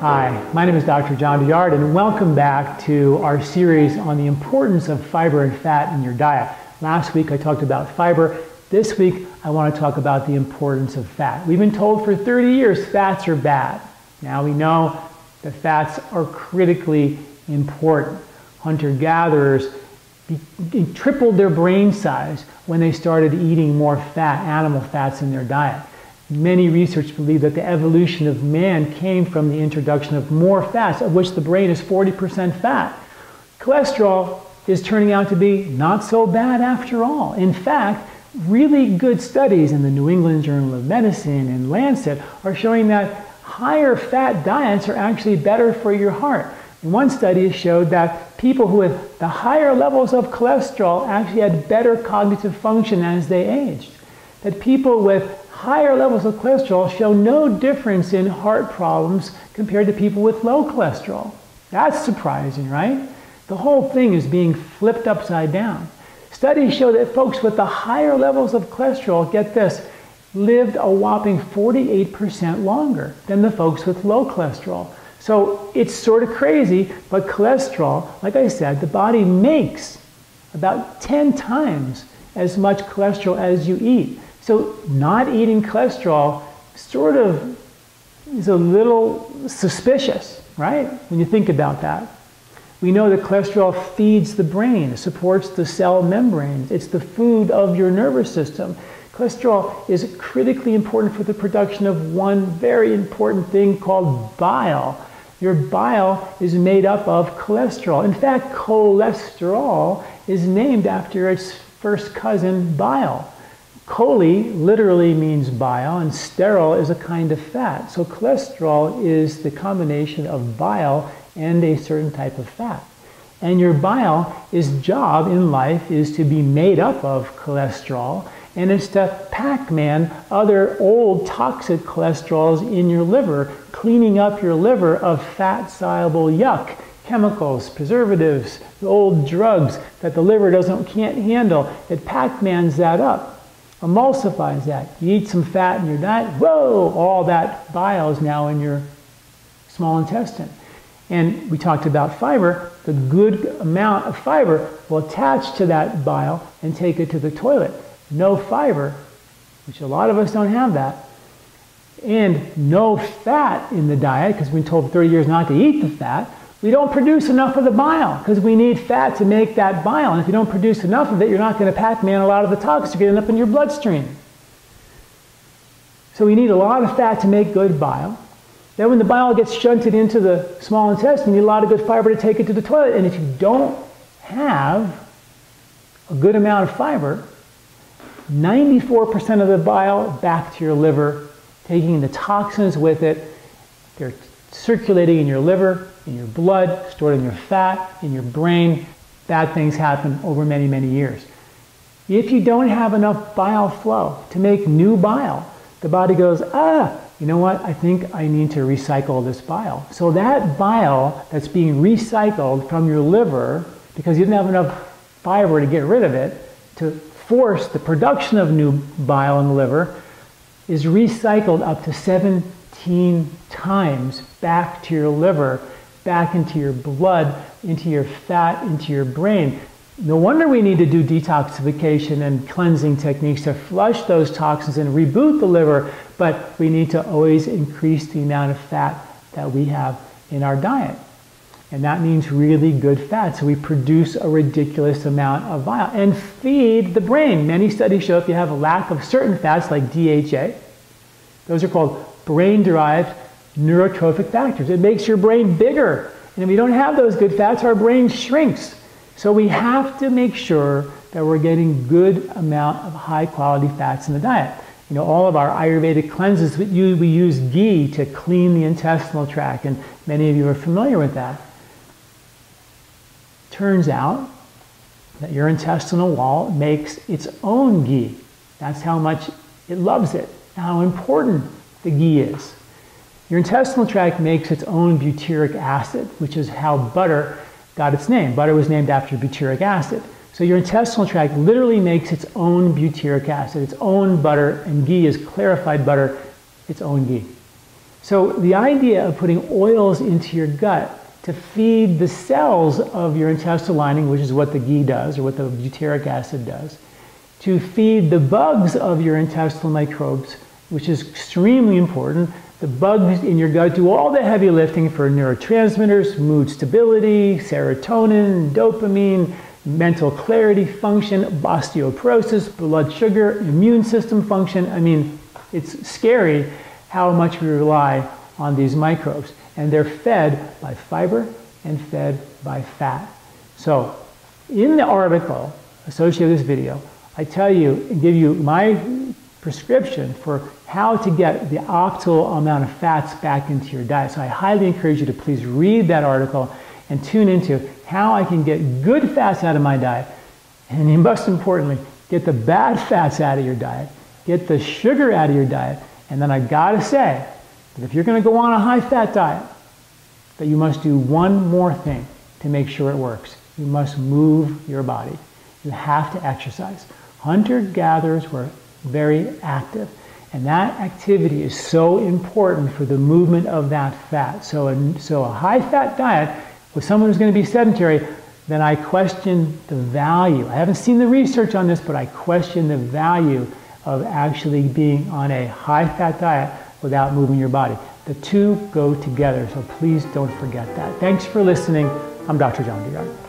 Hi, my name is Dr. John Douillard, and welcome back to our series on the importance of fiber and fat in your diet. Last week I talked about fiber. This week I want to talk about the importance of fat. We've been told for 30 years fats are bad. Now we know that fats are critically important. Hunter-gatherers tripled their brain size when they started eating more fat, animal fats in their diet. Many researchers believe that the evolution of man came from the introduction of more fats, of which the brain is 40% fat. Cholesterol is turning out to be not so bad after all. In fact, really good studies in the New England Journal of Medicine and Lancet are showing that higher fat diets are actually better for your heart. In one study showed that people who had the higher levels of cholesterol actually had better cognitive function as they aged. That people with higher levels of cholesterol show no difference in heart problems compared to people with low cholesterol. That's surprising, right? The whole thing is being flipped upside down. Studies show that folks with the higher levels of cholesterol, get this, lived a whopping 48% longer than the folks with low cholesterol. So it's sort of crazy, but cholesterol, like I said, the body makes about 10 times as much cholesterol as you eat. So not eating cholesterol sort of is a little suspicious, right? When you think about that. We know that cholesterol feeds the brain, it supports the cell membranes. It's the food of your nervous system. Cholesterol is critically important for the production of one very important thing called bile. Your bile is made up of cholesterol. In fact, cholesterol is named after its first cousin, bile. Chole literally means bile, and sterol is a kind of fat. So cholesterol is the combination of bile and a certain type of fat. And your bile's job in life is to be made up of cholesterol, and it's to Pac-Man other old toxic cholesterols in your liver, cleaning up your liver of fat-soluble yuck, chemicals, preservatives, old drugs that the liver can't handle. It Pac-Mans that up. Emulsifies that. You eat some fat in your diet, whoa, all that bile is now in your small intestine. And we talked about fiber. The good amount of fiber will attach to that bile and take it to the toilet. No fiber, which a lot of us don't have that, and no fat in the diet, because we've been told for 30 years not to eat the fat, we don't produce enough of the bile because we need fat to make that bile. And if you don't produce enough of it, you're not going to Pac-Man a lot of the toxins getting up in your bloodstream. So we need a lot of fat to make good bile. Then when the bile gets shunted into the small intestine, you need a lot of good fiber to take it to the toilet. And if you don't have a good amount of fiber, 94% of the bile back to your liver, taking the toxins with it. They're circulating in your liver, in your blood, stored in your fat, in your brain. Bad things happen over many, many years. If you don't have enough bile flow to make new bile, the body goes, you know what? I think I need to recycle this bile. So that bile that's being recycled from your liver, because you didn't have enough fiber to get rid of it, to force the production of new bile in the liver, is recycled up to 17 times back to your liver, back into your blood, into your fat, into your brain. No wonder we need to do detoxification and cleansing techniques to flush those toxins and reboot the liver, but we need to always increase the amount of fat that we have in our diet. And that means really good fat, so we produce a ridiculous amount of bile and feed the brain. Many studies show if you have a lack of certain fats like DHA, those are called brain-derived neurotrophic factors. It makes your brain bigger. And if we don't have those good fats, our brain shrinks. So we have to make sure that we're getting good amount of high-quality fats in the diet. You know, all of our Ayurvedic cleanses, we use ghee to clean the intestinal tract, and many of you are familiar with that. Turns out that your intestinal wall makes its own ghee. That's how much it loves it, how important the ghee is. Your intestinal tract makes its own butyric acid, which is how butter got its name. Butter was named after butyric acid. So your intestinal tract literally makes its own butyric acid, its own butter, and ghee is clarified butter, its own ghee. So the idea of putting oils into your gut to feed the cells of your intestinal lining, which is what the ghee does, or what the butyric acid does, to feed the bugs of your intestinal microbes, which is extremely important. The bugs in your gut do all the heavy lifting for neurotransmitters, mood stability, serotonin, dopamine, mental clarity function, osteoporosis, blood sugar, immune system function. I mean, it's scary how much we rely on these microbes. And they're fed by fiber and fed by fat. So in the article associated with this video, I tell you and give you my prescription for how to get the optimal amount of fats back into your diet. So I highly encourage you to please read that article and tune into how I can get good fats out of my diet. And most importantly, get the bad fats out of your diet, get the sugar out of your diet. And then I gotta say that if you're gonna go on a high-fat diet, that you must do one more thing to make sure it works. You must move your body. You have to exercise. Hunter-gatherers were very active, and that activity is so important for the movement of that fat. So a high-fat diet with someone who's going to be sedentary, then I question the value. I haven't seen the research on this, but I question the value of actually being on a high-fat diet without moving your body. The two go together, so please don't forget that. Thanks for listening. I'm Dr. John Douillard.